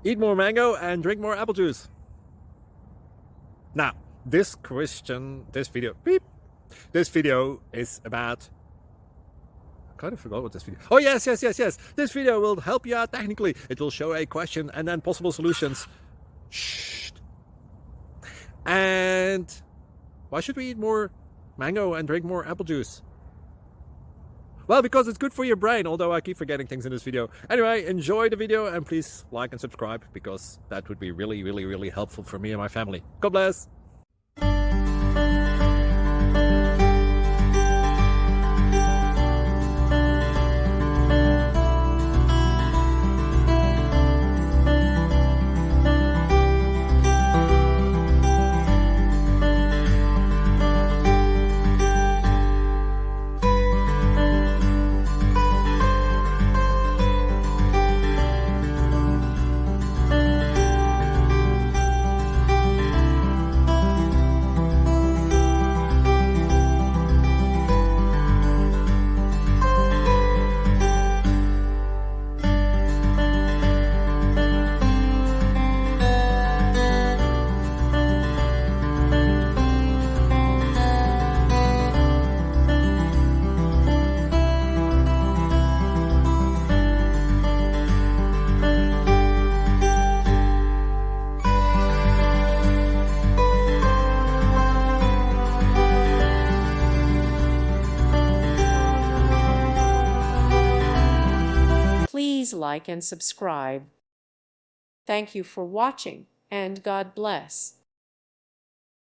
Eat more mango and drink more apple juice. Now, this video is about... I kind of forgot what this video... Oh, yes. This video will help you out technically. It will show a question and then possible solutions. Shh. And why should we eat more mango and drink more apple juice? Well, because it's good for your brain, although I keep forgetting things in this video. Anyway, enjoy the video and please like and subscribe, because that would be really helpful for me and my family. God bless! Please like and subscribe. Thank you for watching, and God bless.